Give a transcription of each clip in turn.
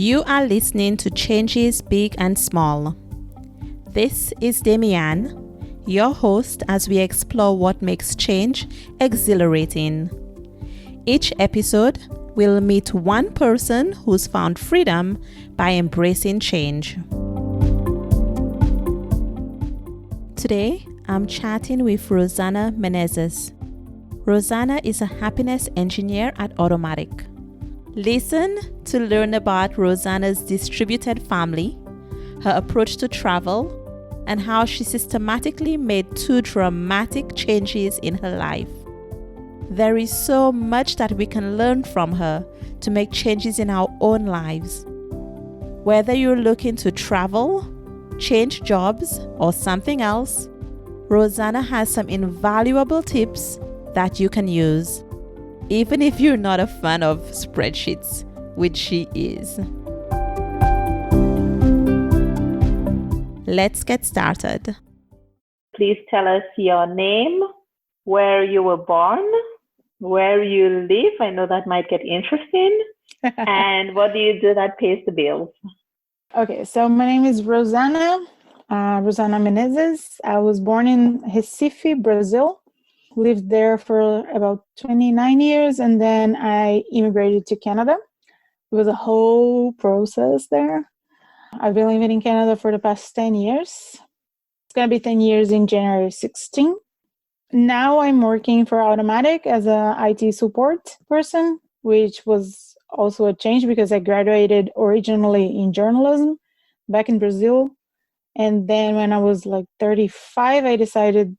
You are listening to Changes Big and Small. This is Demian, your host, as we explore what makes change exhilarating. Each episode, we'll meet one person who's found freedom by embracing change. Today, I'm chatting with Rossana Menezes. Rosanna is a happiness engineer at Automatic. Listen to learn about Rosanna's distributed family, her approach to travel, and how she systematically made two dramatic changes in her life. There is so much that we can learn from her to make changes in our own lives. Whether you're looking to travel, change jobs, or something else, Rosanna has some invaluable tips that you can use, even if you're not a fan of spreadsheets, which she is. Let's get started. Please tell us your name, where you were born, where you live. I know that might get interesting. And what do you do that pays the bills? Okay, so my name is Rosanna Menezes. I was born in Recife, Brazil. Lived there for about 29 years, and then I immigrated to Canada. It was a whole process there. I've been living in Canada for the past 10 years. It's going to be 10 years in January 16. Now I'm working for Automatic as an IT support person, which was also a change because I graduated originally in journalism back in Brazil. And then when I was like 35, I decided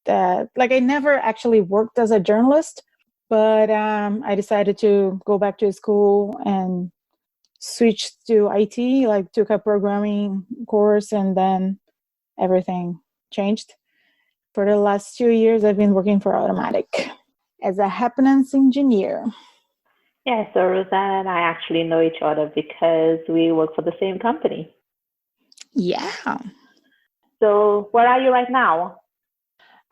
that, I never actually worked as a journalist, but I decided to go back to school and switch to IT, took a programming course, and then everything changed. For the last 2 years, I've been working for Automatic as a happiness engineer. Yeah, so Rosanna and I actually know each other because we work for the same company. Yeah. So where are you right now?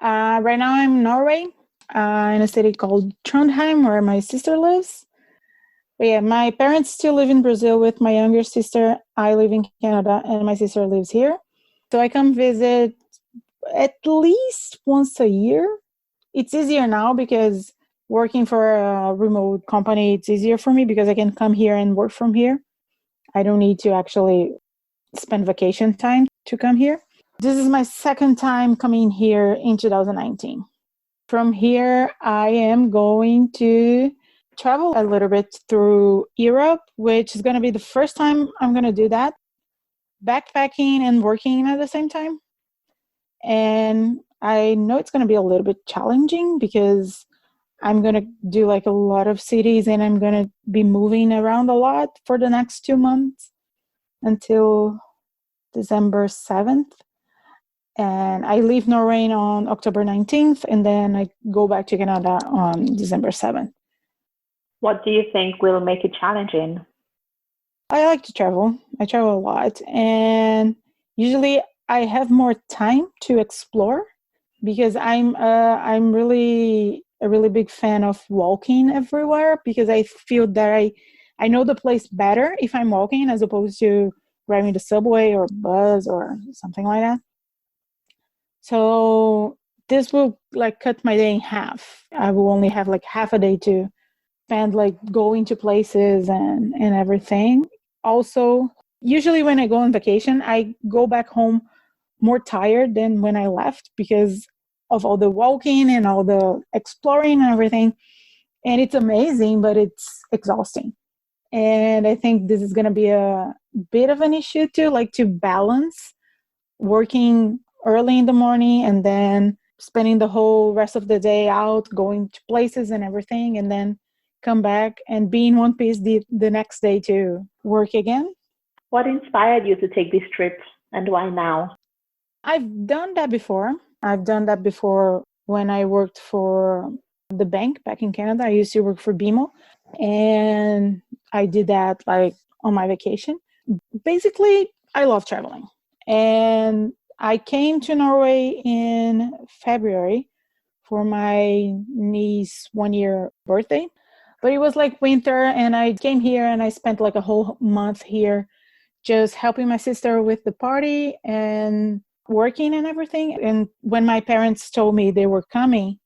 Right now I'm in Norway, in a city called Trondheim, where my sister lives. But yeah, my parents still live in Brazil with my younger sister. I live in Canada, and my sister lives here. So I come visit at least once a year. It's easier now because working for a remote company, it's easier for me because I can come here and work from here. I don't need to actually spend vacation time to come here. This is my second time coming here in 2019. From here, I am going to travel a little bit through Europe, which is going to be the first time I'm going to do that. Backpacking and working at the same time. And I know it's going to be a little bit challenging because I'm going to do a lot of cities and I'm going to be moving around a lot for the next 2 months until December 7th. And I leave Norway on October 19th, and then I go back to Canada on December 7th. What do you think will make it challenging? I like to travel. I travel a lot. And usually I have more time to explore because I'm really a really big fan of walking everywhere because I feel that I know the place better if I'm walking as opposed to grabbing the subway or bus or something like that. So this will cut my day in half. I will only have half a day to spend going to places and everything. Also, usually when I go on vacation, I go back home more tired than when I left because of all the walking and all the exploring and everything. And it's amazing, but it's exhausting. And I think this is going to be a bit of an issue too, to balance working early in the morning and then spending the whole rest of the day out going to places and everything, and then come back and be in one piece the next day to work again. What inspired you to take this trip and why now? I've done that before. I've done that before when I worked for the bank back in Canada. I used to work for BMO, and I did that on my vacation. Basically, I love traveling. And I came to Norway in February for my niece's 1-year birthday. But it was like winter, and I came here and I spent like a whole month here just helping my sister with the party and working and everything. And when my parents told me they were coming,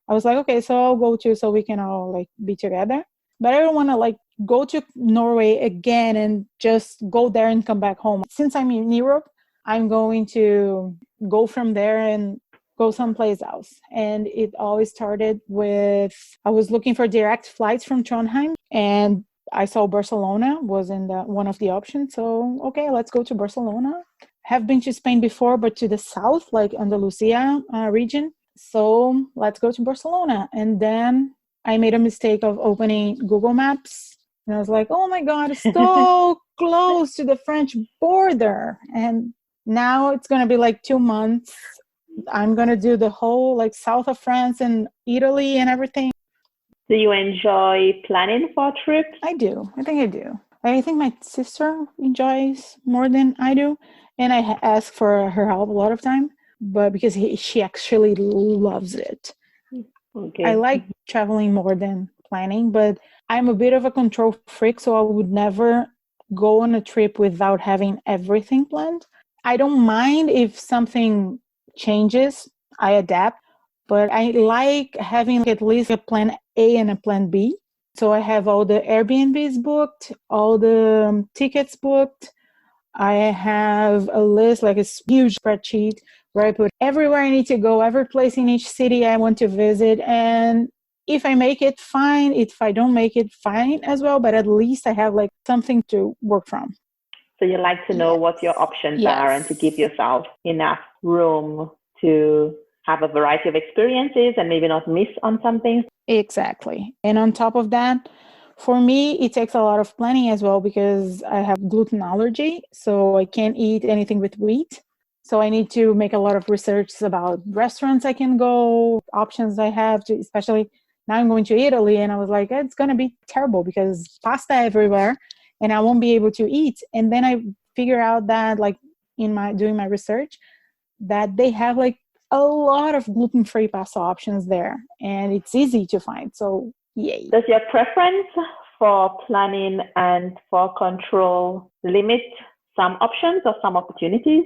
I was like, okay, so I'll go too, so we can all like be together. But I don't want to like go to Norway again and just go there and come back home. Since I'm in Europe, I'm going to go from there and go someplace else. And it always started with, I was looking for direct flights from Trondheim, and I saw Barcelona was in one of the options. So, okay, let's go to Barcelona. Have been to Spain before, but to the south, like Andalusia region. So let's go to Barcelona. And then I made a mistake of opening Google Maps. And I was like, oh my God, it's so close to the French border. And now it's going to be like 2 months. I'm going to do the whole like south of France and Italy and everything. Do you enjoy planning for trips? I do. I think I do. I think my sister enjoys more than I do. And I ask for her help a lot of time, but because she actually loves it. Okay. I like traveling more than planning, but I'm a bit of a control freak, so I would never go on a trip without having everything planned. I don't mind if something changes, I adapt, but I like having at least a plan A and a plan B. So I have all the Airbnbs booked, all the tickets booked. I have a list, like a huge spreadsheet where I put everywhere I need to go, every place in each city I want to visit. And if I make it, fine. If I don't make it, fine as well. But at least I have like something to work from. So you like to know what your options are and to give yourself enough room to have a variety of experiences and maybe not miss on something. Exactly. And on top of that, for me, it takes a lot of planning as well because I have gluten allergy, so I can't eat anything with wheat. So I need to make a lot of research about restaurants I can go, options I have to, especially now I'm going to Italy, and I was like, it's going to be terrible because pasta everywhere and I won't be able to eat. And then I figure out that like doing my research that they have like a lot of gluten-free pasta options there and it's easy to find. So yay. Does your preference for planning and for control limit some options or some opportunities?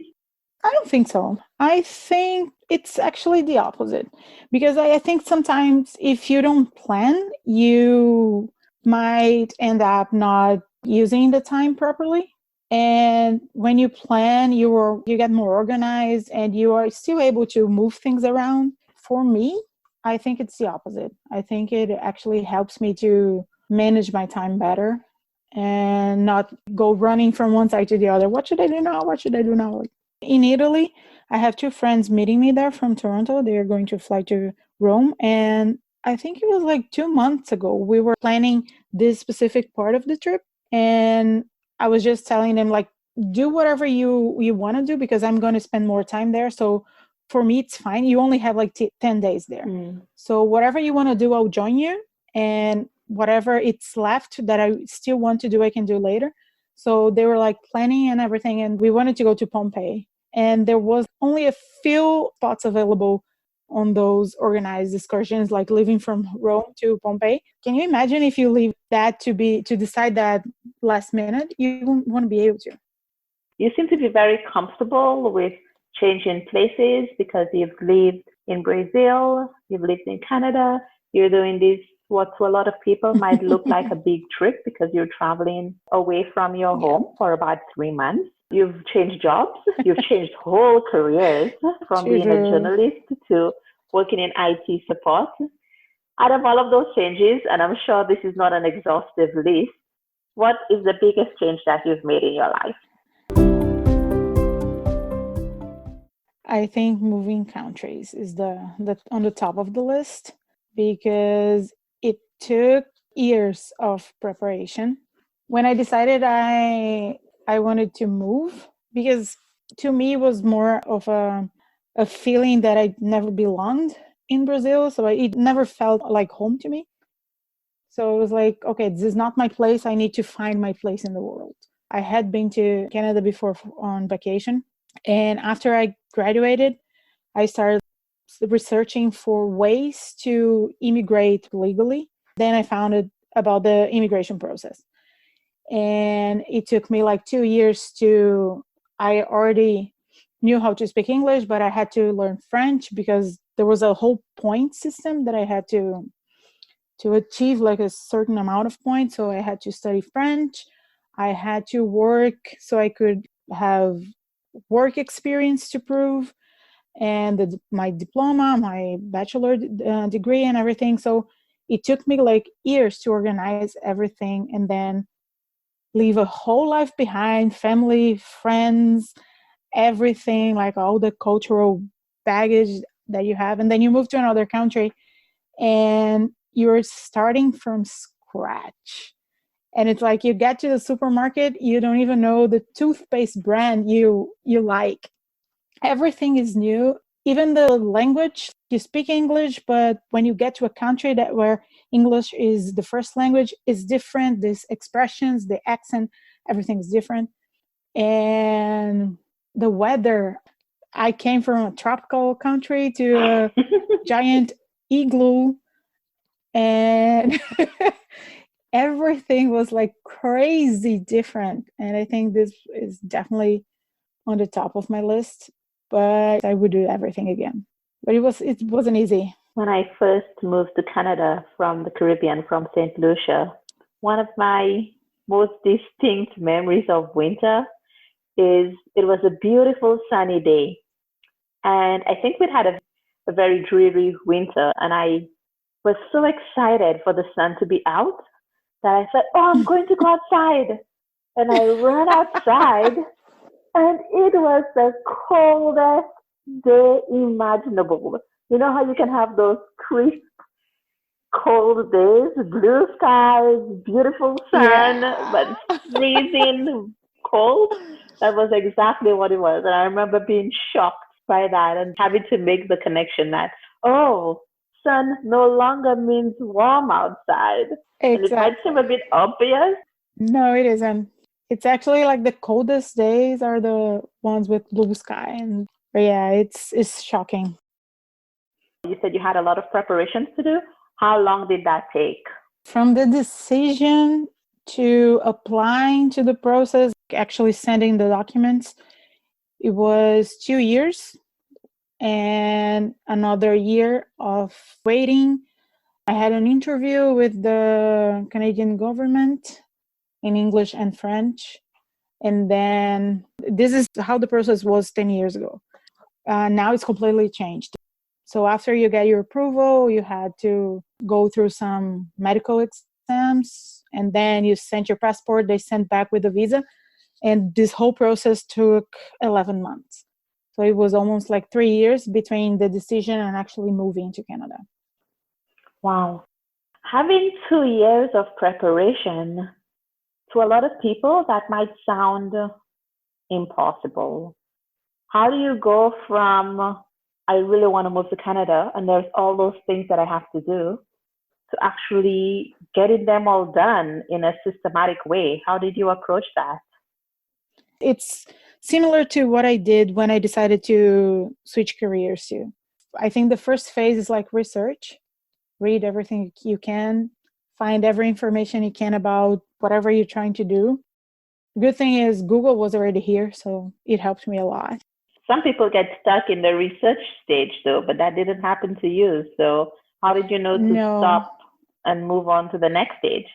I don't think so. I think it's actually the opposite because I think sometimes if you don't plan, you might end up not using the time properly. And when you plan, you get more organized and you are still able to move things around. For me, I think it's the opposite. I think it actually helps me to manage my time better and not go running from one side to the other. What should I do now? What should I do now? In Italy, I have 2 friends meeting me there from Toronto. They are going to fly to Rome. And I think it was like 2 months ago, we were planning this specific part of the trip. And I was just telling them, like, do whatever you want to do because I'm going to spend more time there. So for me, it's fine. You only have like 10 days there. So whatever you want to do, I'll join you. And whatever it's left that I still want to do, I can do later. So they were like planning and everything. And we wanted to go to Pompeii. And there was only a few spots available on those organized excursions, like leaving from Rome to Pompeii. Can you imagine if you leave that to decide that last minute? You won't be able to. You seem to be very comfortable with changing places because you've lived in Brazil, you've lived in Canada, you're doing this, what to a lot of people might look like a big trip because you're traveling away from your home for about 3 months. You've changed jobs, you've changed whole careers from being a journalist to working in IT support. Out of all of those changes, and I'm sure this is not an exhaustive list, what is the biggest change that you've made in your life? I think moving countries is the on the top of the list because it took years of preparation. When I decided I wanted to move, because to me it was more of a feeling that I never belonged in Brazil, so it never felt like home to me. So it was like, okay, this is not my place. I need to find my place in the world. I had been to Canada before on vacation, and after I graduated, I started researching for ways to immigrate legally. Then I found about the immigration process. And it took me like 2 years I already knew how to speak English, but I had to learn French because there was a whole point system that I had to achieve like a certain amount of points. So I had to study French. I had to work so I could have work experience to prove, and my diploma, my bachelor degree and everything. So it took me like years to organize everything and then leave a whole life behind, family, friends, everything, like all the cultural baggage that you have. And then you move to another country and you're starting from scratch. And it's like you get to the supermarket, you don't even know the toothpaste brand you like. Everything is new. Even the language, you speak English, but when you get to a country where English is the first language, is different. These expressions, the accent, everything is different. And the weather, I came from a tropical country to a giant igloo, and everything was like crazy different. And I think this is definitely on the top of my list, but I would do everything again. But it wasn't easy. When I first moved to Canada from the Caribbean, from St. Lucia, one of my most distinct memories of winter is it was a beautiful sunny day. And I think we'd had a very dreary winter, and I was so excited for the sun to be out that I said, "Oh, I'm going to go outside." And I ran outside, and it was the coldest day imaginable. You know how you can have those crisp, cold days, blue skies, beautiful sun, but freezing cold? That was exactly what it was. And I remember being shocked by that and having to make the connection that, oh, sun no longer means warm outside. And it might seem a bit obvious. No, it isn't. It's actually like the coldest days are the ones with blue sky. And yeah, it's shocking. You said you had a lot of preparations to do. How long did that take? From the decision to applying to the process, actually sending the documents, it was 2 years and another year of waiting. I had an interview with the Canadian government in English and French. And then this is how the process was 10 years ago. Now it's completely changed. So after you get your approval, you had to go through some medical exams, and then you sent your passport, they sent back with a visa. And this whole process took 11 months. So it was almost like 3 years between the decision and actually moving to Canada. Wow. Having 2 years of preparation, to a lot of people, that might sound impossible. How do you go from, I really want to move to Canada, and there's all those things that I have to do, to actually getting them all done in a systematic way? How did you approach that? It's similar to what I did when I decided to switch careers too. I think the first phase is like research. Read everything you can, find every information you can about whatever you're trying to do. The good thing is Google was already here, so it helped me a lot. Some people get stuck in the research stage though, but that didn't happen to you. So how did you know to stop and move on to the next stage?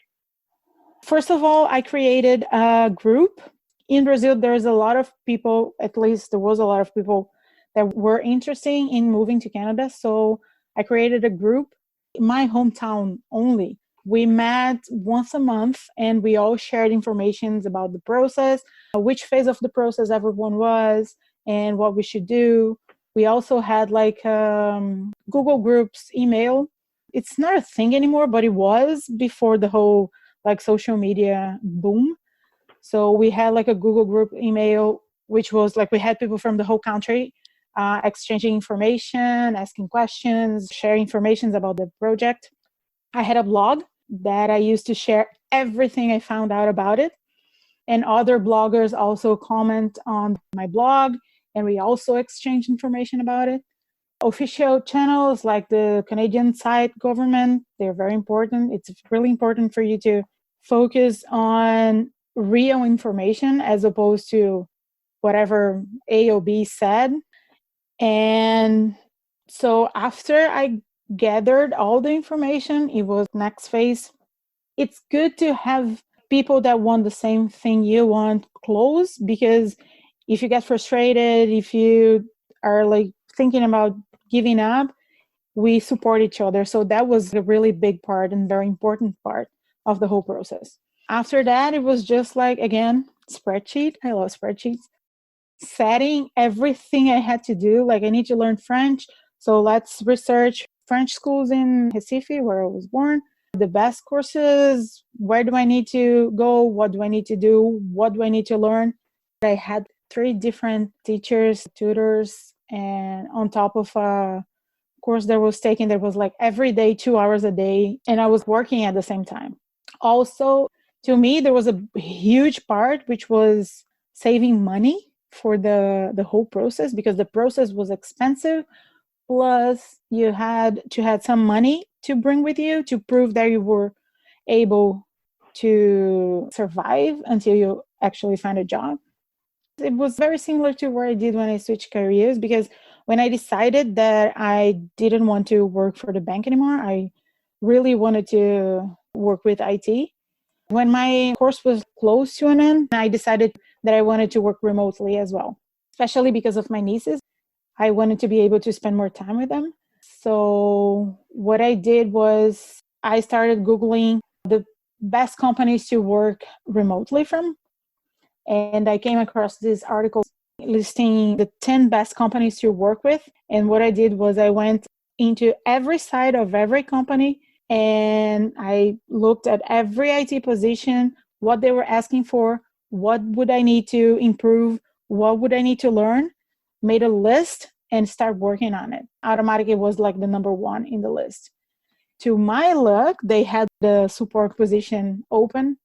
First of all, I created a group. In Brazil, there's a lot of people, at least there was a lot of people that were interested in moving to Canada. So I created a group in my hometown only. We met once a month and we all shared information about the process, which phase of the process everyone was, and what we should do. We also had like Google Groups email. It's not a thing anymore, but it was before the whole like social media boom. So we had like a Google Group email, which was like we had people from the whole country exchanging information, asking questions, sharing information about the project. I had a blog that I used to share everything I found out about it. And other bloggers also comment on my blog, and we also exchange information about it. official channels like the Canadian side government, they're very important. It's really important for you to focus on real information as opposed to whatever A or B said. And so after I gathered all the information, it was next phase. It's good to have people that want the same thing you want close, because if you get frustrated, if you are like thinking about giving up, we support each other. So that was a really big part and very important part of the whole process. After that, it was just like, again, spreadsheet. I love spreadsheets. Setting everything I had to do. Like, I need to learn French. So let's research French schools in Recife, where I was born. The best courses, where do I need to go? What do I need to do? What do I need to learn? I had 3 different teachers, tutors, and on top of a course that I was taking, that was like every day, 2 hours a day, and I was working at the same time. Also, to me, there was a huge part, which was saving money for the whole process, because the process was expensive. Plus, you had to have some money to bring with you to prove that you were able to survive until you actually find a job. It was very similar to what I did when I switched careers, because when I decided that I didn't want to work for the bank anymore, I really wanted to work with IT. When my course was close to an end, I decided that I wanted to work remotely as well, especially because of my nieces. I wanted to be able to spend more time with them. So what I did was I started Googling the best companies to work remotely from. And I came across this article listing the 10 best companies to work with. And what I did was I went into every side of every company and I looked at every IT position, what they were asking for, what would I need to improve, what would I need to learn, made a list and start working on it. Automatic, it was like the number 1 in the list. To my luck, they had the support position open.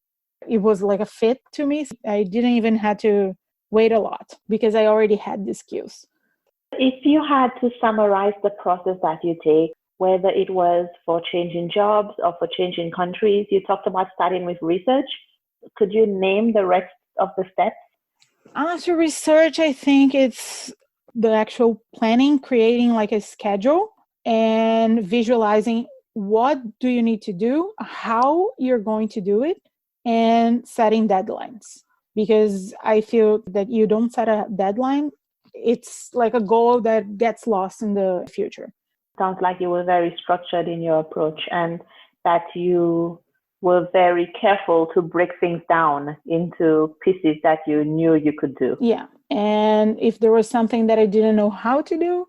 It was like a fit to me. I didn't even have to wait a lot because I already had the skills. If you had to summarize the process that you take, whether it was for changing jobs or for changing countries, you talked about starting with research. Could you name the rest of the steps? After research, I think it's the actual planning, creating like a schedule and visualizing what do you need to do, how you're going to do it, and setting deadlines. Because I feel that you don't set a deadline, it's like a goal that gets lost in the future. Sounds like you were very structured in your approach and that you were very careful to break things down into pieces that you knew you could do. Yeah. And if there was something that I didn't know how to do,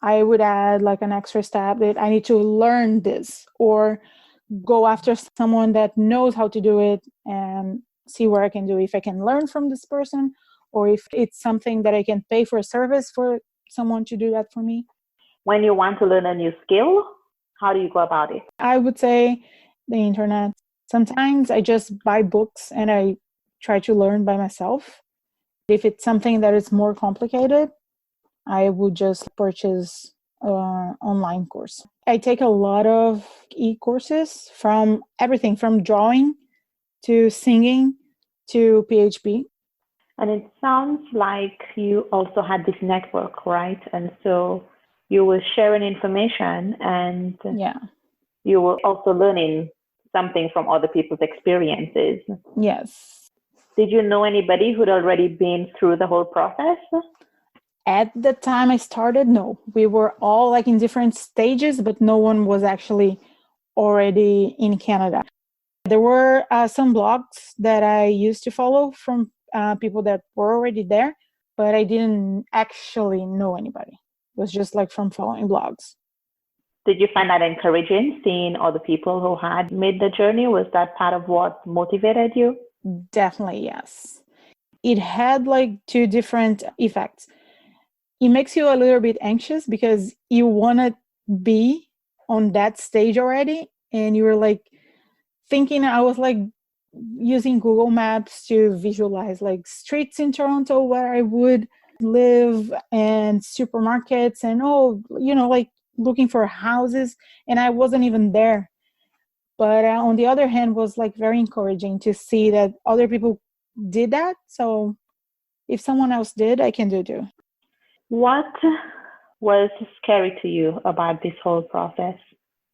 I would add like an extra step that I need to learn this, or go after someone that knows how to do it and see where I can do, if I can learn from this person, or if it's something that I can pay for a service for someone to do that for me. When you want to learn a new skill, how do you go about it? I would say the internet. Sometimes I just buy books and I try to learn by myself. If it's something that is more complicated, I would just purchase an online course. I take a lot of e-courses from everything from drawing to singing to PHP. And it sounds like you also had this network, right? And so you were sharing information and you were also learning something from other people's experiences. Yes. Did you know anybody who'd already been through the whole process? At the time I started, no. We were all like in different stages, but no one was actually already in Canada. There were some blogs that I used to follow from people that were already there, but I didn't actually know anybody. It was just like from following blogs. Did you find that encouraging, seeing other people who had made the journey? Was that part of what motivated you? Definitely, yes. It had like 2 different effects. It makes you a little bit anxious because you want to be on that stage already. And you were like thinking, I was like using Google Maps to visualize like streets in Toronto where I would live and supermarkets and like looking for houses, and I wasn't even there. But on the other hand, was like very encouraging to see that other people did that. So if someone else did, I can do too. What was scary to you about this whole process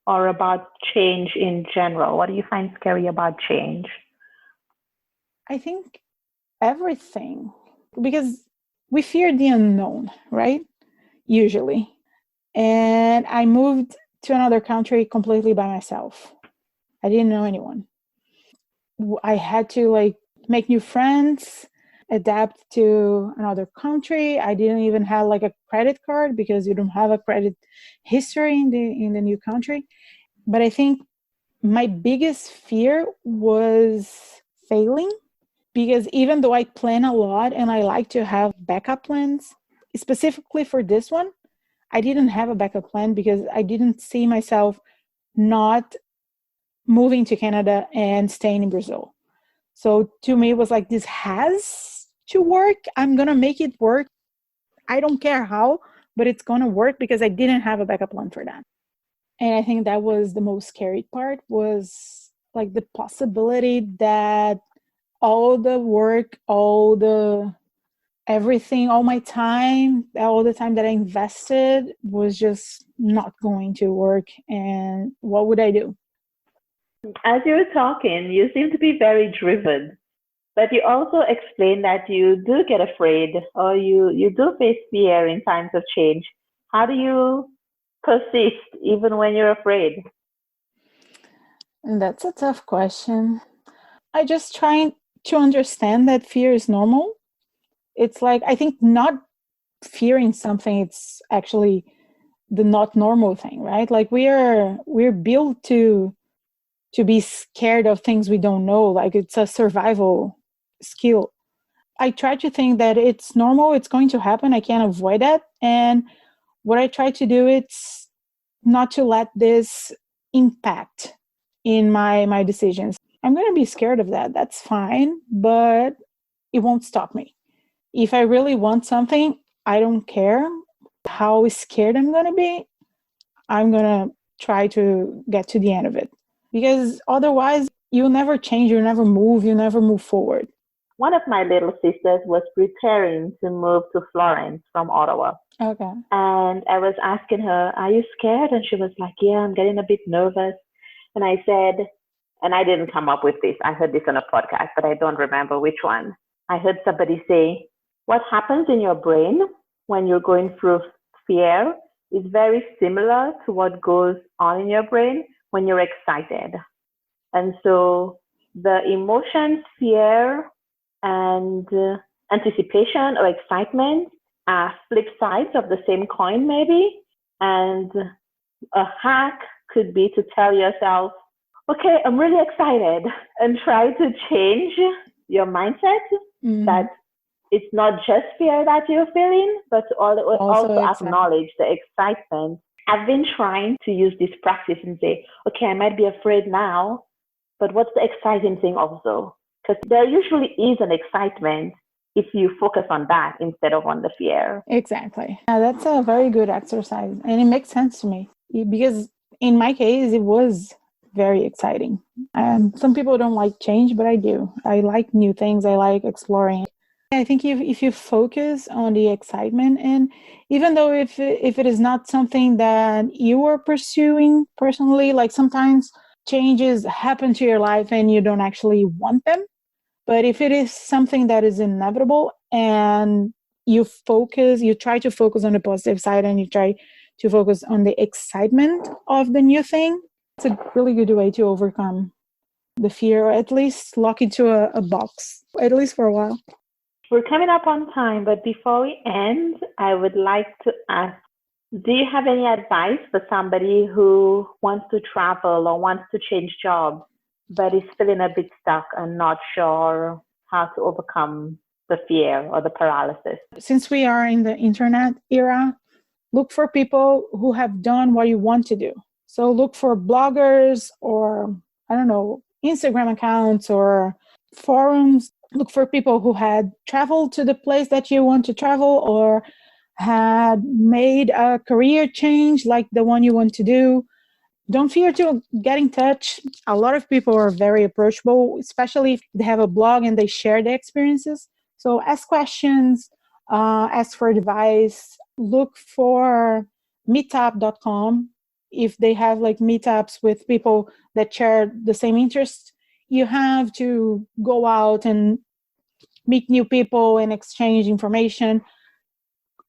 or about change in general? What do you find scary about change? I think everything, because we fear the unknown, right? Usually. And I moved to another country completely by myself. I didn't know anyone. I had to like make new friends, adapt to another country. I didn't even have like a credit card because you don't have a credit history in the new country. But I think my biggest fear was failing, because even though I plan a lot and I like to have backup plans, specifically for this one, I didn't have a backup plan because I didn't see myself not moving to Canada and staying in Brazil. So to me, it was like, this has to work. I'm going to make it work. I don't care how, but it's going to work because I didn't have a backup plan for that. And I think that was the most scary part, was like the possibility that all the work, everything, all my time, all the time that I invested was just not going to work. And what would I do? As you were talking, you seem to be very driven, but you also explained that you do get afraid or you do face fear in times of change. How do you persist even when you're afraid? And that's a tough question. I just try to understand that fear is normal. It's like, I think not fearing something, it's actually the not normal thing, right? Like we're built to be scared of things we don't know. Like it's a survival skill. I try to think that it's normal, it's going to happen, I can't avoid that. And what I try to do, it's not to let this impact in my decisions. I'm going to be scared of that. That's fine, but it won't stop me. If I really want something, I don't care how scared I'm going to be. I'm going to try to get to the end of it. Because otherwise, you'll never change, you never move forward. One of my little sisters was preparing to move to Florence from Ottawa. Okay. And I was asking her, are you scared? And she was like, yeah, I'm getting a bit nervous. And I said, and I didn't come up with this. I heard this on a podcast, but I don't remember which one. I heard somebody say, what happens in your brain when you're going through fear is very similar to what goes on in your brain when you're excited. And so the emotions, fear, and anticipation or excitement are flip sides of the same coin, maybe. And a hack could be to tell yourself, okay, I'm really excited, and try to change your mindset that it's not just fear that you're feeling, but to also acknowledge the excitement. I've been trying to use this practice and say, okay, I might be afraid now, but what's the exciting thing also? Because there usually is an excitement if you focus on that instead of on the fear. Exactly. Yeah, that's a very good exercise. And it makes sense to me because in my case, it was very exciting. Some people don't like change, but I do. I like new things. I like exploring. I think if you focus on the excitement, and even though if it is not something that you are pursuing personally, like sometimes changes happen to your life and you don't actually want them. But if it is something that is inevitable and you try to focus on the positive side and you try to focus on the excitement of the new thing, it's a really good way to overcome the fear, or at least lock it to a box, at least for a while. We're coming up on time, but before we end, I would like to ask, do you have any advice for somebody who wants to travel or wants to change jobs, but is feeling a bit stuck and not sure how to overcome the fear or the paralysis? Since we are in the internet era, look for people who have done what you want to do. So look for bloggers or, I don't know, Instagram accounts or forums Look for people who had traveled to the place that you want to travel or had made a career change like the one you want to do. Don't fear to get in touch. A lot of people are very approachable, especially if they have a blog and they share their experiences. So ask questions, ask for advice, look for meetup.com. If they have like meetups with people that share the same interests, you have to go out and meet new people and exchange information.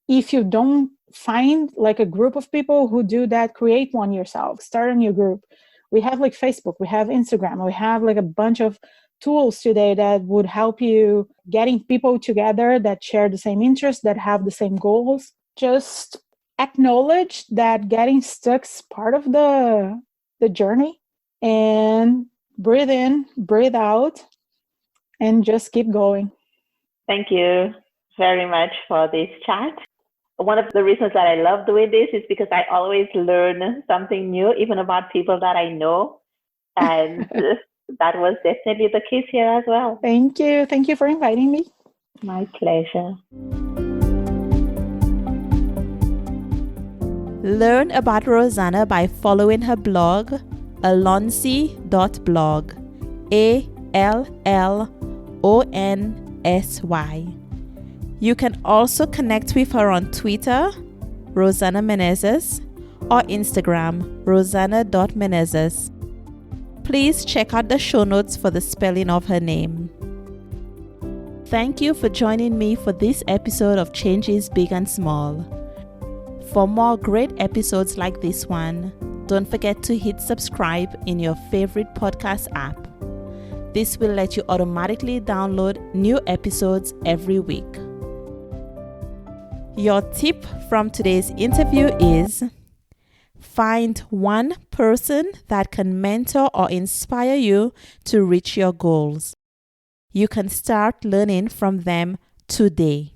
If you don't find like a group of people who do that, create one yourself, start a new group. We have like Facebook, we have Instagram, we have like a bunch of tools today that would help you getting people together that share the same interests, that have the same goals. Just acknowledge that getting stuck is part of the journey, and breathe in, breathe out, and just keep going. Thank you very much for this chat. One of the reasons that I love doing this is because I always learn something new, even about people that I know. And that was definitely the case here as well. Thank you. Thank you for inviting me. My pleasure. Learn about Rosanna by following her blog, allonsy.blog, ALLONSY. You can also connect with her on Twitter, Rossana Menezes, or Instagram, rosanna.menezes. Please check out the show notes for the spelling of her name. Thank you for joining me for this episode of Changes Big and Small. For more great episodes like this one, don't forget to hit subscribe in your favorite podcast app. This will let you automatically download new episodes every week. Your tip from today's interview is: find one person that can mentor or inspire you to reach your goals. You can start learning from them today.